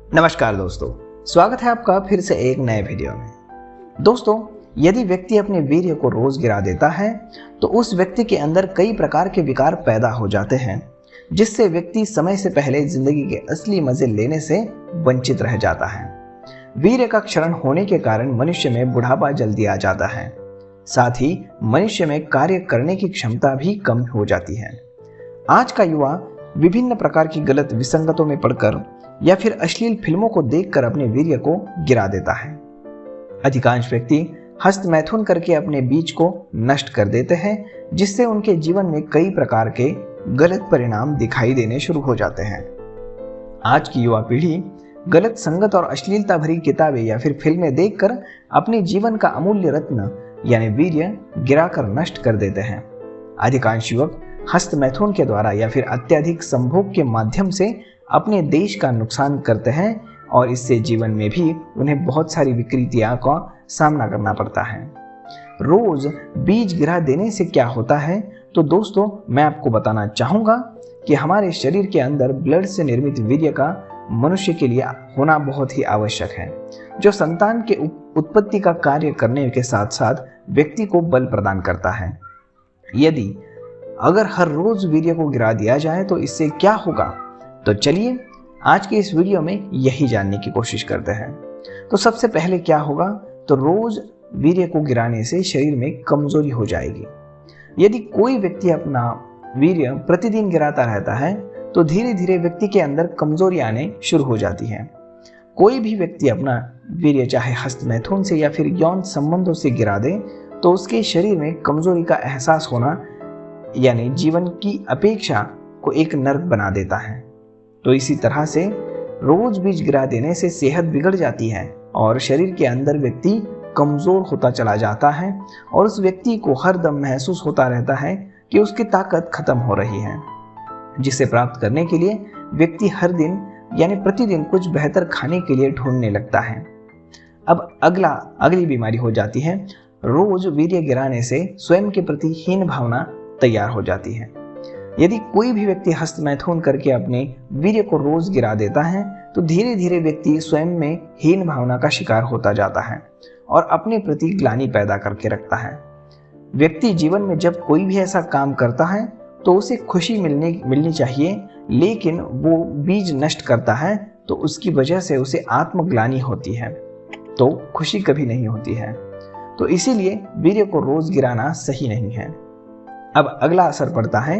नमस्कार दोस्तों, स्वागत है आपका फिर से एक नए वीडियो में। दोस्तों, यदि व्यक्ति अपने वीर्य को रोज गिरा देता है तो उस व्यक्ति के अंदर कई प्रकार के विकार पैदा हो जाते हैं, जिससे व्यक्ति समय से पहले जिंदगी के असली मजे लेने से वंचित रह जाता है। वीर्य का क्षरण होने के कारण मनुष्य में बुढ़ापा जल्दी आ जाता है, साथ ही मनुष्य में कार्य करने की क्षमता भी कम हो जाती है। आज का युवा विभिन्न प्रकार की गलत विसंगतों में पड़कर या फिर अश्लील फिल्मों को देखकर अपने वीर्य को गिरा देता है। अधिकांश व्यक्ति हस्त मैथुन करके अपने बीज को नष्ट कर देते हैं, जिससे उनके जीवन में कई प्रकार के गलत परिणाम दिखाई देने शुरू हो जाते हैं। आज की युवा पीढ़ी गलत संगत और अश्लीलता भरी किताबें या फिर फिल्में देखकर अपने जीवन का अमूल्य रत्न यानी वीर्य गिराकर नष्ट कर देते हैं। अधिकांश युवक हस्त मैथुन के द्वारा या फिर अत्यधिक संभोग के माध्यम से अपने देश का नुकसान करते हैं और इससे जीवन में भी उन्हें बहुत सारी विकृतियों का सामना करना पड़ता है। रोज बीज गिरा देने से क्या होता है, तो दोस्तों मैं आपको बताना चाहूँगा कि हमारे शरीर के अंदर ब्लड से निर्मित वीर्य का मनुष्य के लिए होना बहुत ही आवश्यक है, जो संतान के उत्पत्ति का कार्य करने के साथ साथ व्यक्ति को बल प्रदान करता है। यदि अगर हर रोज वीर्य को गिरा दिया जाए तो इससे क्या होगा, तो चलिए आज के इस वीडियो में यही जानने की कोशिश करते हैं। तो सबसे पहले क्या होगा, तो रोज वीर्य को गिराने से शरीर में कमजोरी हो जाएगी। यदि कोई व्यक्ति अपना वीर्य प्रतिदिन गिराता रहता है तो धीरे धीरे व्यक्ति के अंदर कमजोरी आने शुरू हो जाती है। कोई भी व्यक्ति अपना वीर्य चाहे हस्त मैथुन से या फिर यौन संबंधों से गिरा दे तो उसके शरीर में कमजोरी का एहसास होना यानी जीवन की अपेक्षा को एक नर्क बना देता है। तो इसी तरह से रोज बीज गिरा देने से सेहत बिगड़ जाती है और शरीर के अंदर व्यक्ति कमजोर होता चला जाता है और उस व्यक्ति को हर दम महसूस होता रहता है कि उसकी ताकत खत्म हो रही है, जिसे प्राप्त करने के लिए व्यक्ति हर दिन यानी प्रतिदिन कुछ बेहतर खाने के लिए ढूंढने लगता है। अब अगली बीमारी हो जाती है, रोज वीर्य गिराने से स्वयं के प्रति हीन भावना तैयार हो जाती है। यदि कोई भी व्यक्ति हस्त मैथुन करके अपने वीर्य को रोज गिरा देता है तो धीरे धीरे व्यक्ति स्वयं में हीन भावना का शिकार होता जाता है और अपने प्रति ग्लानि पैदा करके रखता है। व्यक्ति जीवन में जब कोई भी ऐसा काम करता है तो उसे खुशी मिलनी चाहिए, लेकिन वो बीज नष्ट करता है तो उसकी वजह से उसे आत्मग्लानि होती है, तो खुशी कभी नहीं होती है। तो इसीलिए वीर्य को रोज गिराना सही नहीं है। अब अगला असर पड़ता है,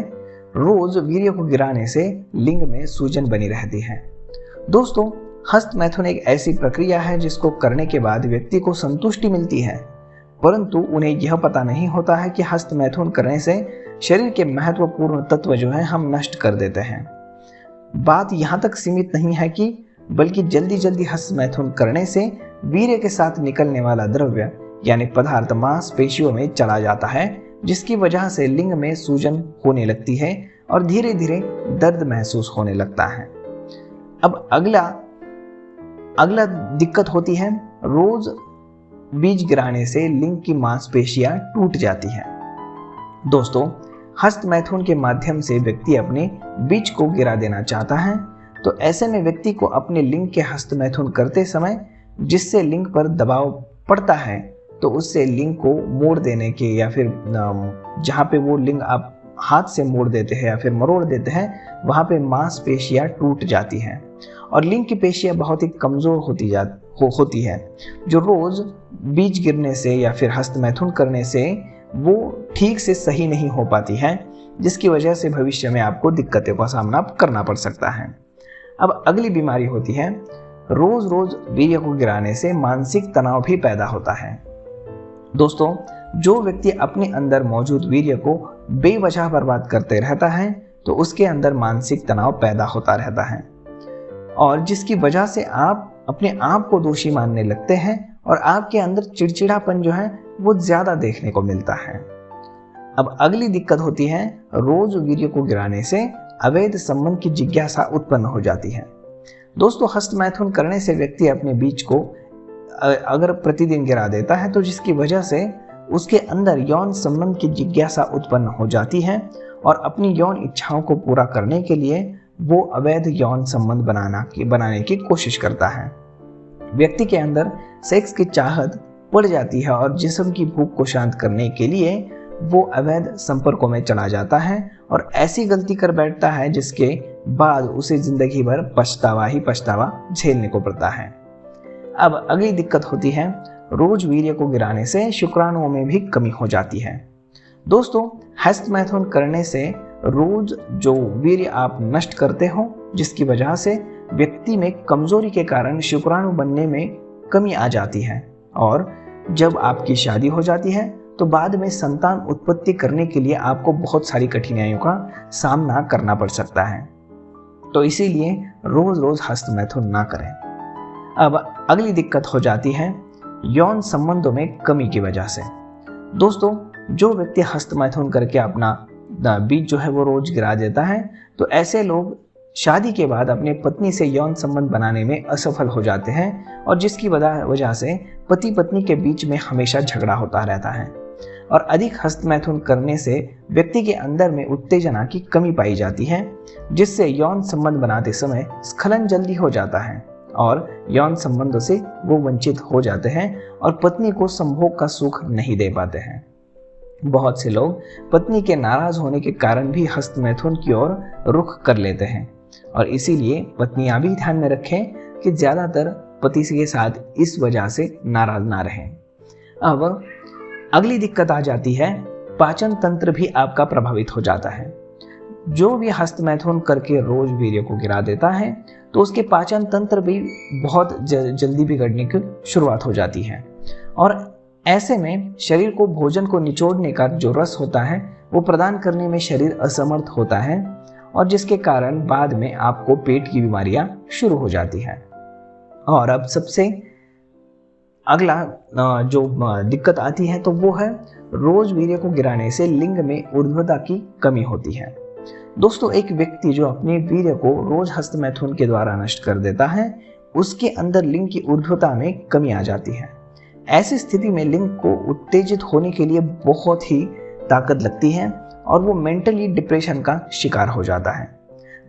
रोज वीर्य को गिराने से लिंग में सूजन बनी रहती है। दोस्तों, हस्त मैथुन एक ऐसी प्रक्रिया है जिसको करने के बाद व्यक्ति को संतुष्टि मिलती है, परंतु उन्हें यह पता नहीं होता है कि हस्त मैथुन करने से शरीर के महत्वपूर्ण तत्व जो है हम नष्ट कर देते हैं। बात यहाँ तक सीमित नहीं है कि बल्कि जल्दी जल्दी हस्त मैथुन करने से वीर्य के साथ निकलने वाला द्रव्य यानी पदार्थ मांसपेशियों में चला जाता है, जिसकी वजह से लिंग में सूजन होने लगती है और धीरे धीरे दर्द महसूस होने लगता है। अब अगला दिक्कत होती है, रोज बीज गिराने से लिंग की मांसपेशियां टूट जाती हैं। दोस्तों, हस्त मैथुन के माध्यम से व्यक्ति अपने बीज को गिरा देना चाहता है, तो ऐसे में व्यक्ति को अपने लिंग के हस्त मैथुन करते समय जिससे लिंग पर दबाव पड़ता है तो उससे लिंग को मोड़ देने के या फिर जहाँ पे वो लिंग आप हाथ से मोड़ देते हैं या फिर मरोड़ देते हैं वहाँ पे मांसपेशियां टूट जाती हैं और लिंग की पेशियां बहुत ही कमज़ोर होती है, जो रोज़ बीज गिरने से या फिर हस्त मैथुन करने से वो ठीक से सही नहीं हो पाती है, जिसकी वजह से भविष्य में आपको दिक्कतों का सामना करना पड़ सकता है। अब अगली बीमारी होती है, रोज रोज वीर्य को गिराने से मानसिक तनाव भी पैदा होता है। दोस्तों, जो व्यक्ति अपने अंदर मौजूद वीर्य को बेवजह बर्बाद करते रहता है तो उसके अंदर मानसिक तनाव पैदा होता रहता है और जिसकी वजह से आप अपने आप को दोषी मानने लगते हैं और आपके अंदर चिड़चिड़ापन जो है वो ज्यादा देखने को मिलता है। अब अगली दिक्कत होती है, रोज वीर्य को गिराने से अवैध संबंध की जिज्ञासा उत्पन्न हो जाती है। दोस्तों, हस्त मैथुन करने से व्यक्ति अपने बीज को अगर प्रतिदिन गिरा देता है तो जिसकी वजह से उसके अंदर यौन संबंध की जिज्ञासा उत्पन्न हो जाती है और अपनी यौन इच्छाओं को पूरा करने के लिए वो अवैध यौन संबंध बनाने की कोशिश करता है। व्यक्ति के अंदर सेक्स की चाहत बढ़ जाती है और जिस्म की भूख को शांत करने के लिए वो अवैध संपर्कों में चला जाता है और ऐसी गलती कर बैठता है जिसके बाद उसे जिंदगी भर पछतावा झेलने को पड़ता है। अब अगली दिक्कत होती है, रोज वीर्य को गिराने से शुक्राणुओं में भी कमी हो जाती है। दोस्तों, हस्तमैथुन करने से रोज जो वीर्य आप नष्ट करते हो, जिसकी वजह से व्यक्ति में कमजोरी के कारण शुक्राणु बनने में कमी आ जाती है और जब आपकी शादी हो जाती है तो बाद में संतान उत्पत्ति करने के लिए आपको बहुत सारी कठिनाइयों का सामना करना पड़ सकता है। तो इसीलिए रोज रोज हस्तमैथुन ना करें। अब अगली दिक्कत हो जाती है यौन संबंधों में कमी की वजह से। दोस्तों, जो व्यक्ति हस्तमैथुन करके अपना बीज जो है वो रोज गिरा देता है, तो ऐसे लोग शादी के बाद अपने पत्नी से यौन संबंध बनाने में असफल हो जाते हैं और जिसकी वजह से पति पत्नी के बीच में हमेशा झगड़ा होता रहता है। और अधिक हस्तमैथुन करने से व्यक्ति के अंदर में उत्तेजना की कमी पाई जाती है, जिससे यौन संबंध बनाते समय स्खलन जल्दी हो जाता है और यौन संबंधों से वो वंचित हो जाते हैं और पत्नी को संभोग का सुख नहीं दे पाते हैं। बहुत से लोग पत्नी के नाराज होने के कारण भी हस्तमैथुन की ओर रुख कर लेते हैं और इसीलिए पत्नियां भी ध्यान में रखें कि ज्यादातर पति के साथ इस वजह से नाराज ना रहें। अब अगली दिक्कत आ जाती है, पाचन तंत्र भी आपका प्रभावित हो जाता है। जो भी हस्तमैथुन करके रोज वीर्य को गिरा देता है तो उसके पाचन तंत्र भी बहुत जल्दी बिगड़ने की शुरुआत हो जाती है और ऐसे में शरीर को भोजन को निचोड़ने का जो रस होता है वो प्रदान करने में शरीर असमर्थ होता है और जिसके कारण बाद में आपको पेट की बीमारियां शुरू हो जाती हैं। और अब सबसे अगला जो दिक्कत आती है तो वो है रोज वीर्य को गिराने से लिंग में ऊर्ध्वता की कमी होती है। दोस्तों, एक व्यक्ति जो अपने वीर्य को रोज हस्तमैथुन के द्वारा नष्ट कर देता है, उसके अंदर लिंग की ऊर्ध्वता में कमी आ जाती है। ऐसी स्थिति में लिंग को उत्तेजित होने के लिए बहुत ही ताकत लगती है और वो मेंटली डिप्रेशन का शिकार हो जाता है।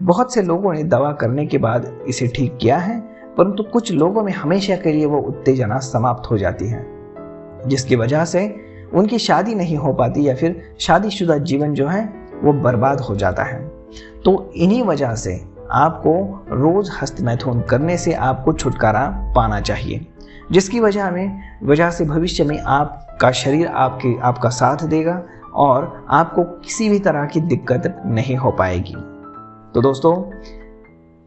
बहुत से लोगों ने दवा करने के बाद इसे ठीक किया है, परंतु कुछ लोगों में हमेशा के लिए वो उत्तेजना समाप्त हो जाती है, जिसकी वजह से उनकी शादी नहीं हो पाती या फिर शादीशुदा जीवन जो है वो बर्बाद हो जाता है। तो इन्हीं वजह से आपको रोज हस्तमैथुन करने से आपको छुटकारा पाना चाहिए, जिसकी वजह से भविष्य में आपका शरीर आपका साथ देगा और आपको किसी भी तरह की दिक्कत नहीं हो पाएगी। तो दोस्तों,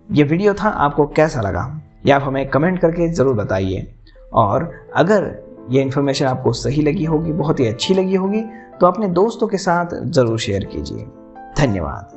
ये वीडियो था, आपको कैसा लगा ये आप हमें कमेंट करके ज़रूर बताइए और अगर ये इन्फॉर्मेशन आपको सही लगी होगी, बहुत ही अच्छी लगी होगी, तो अपने दोस्तों के साथ ज़रूर शेयर कीजिए। धन्यवाद।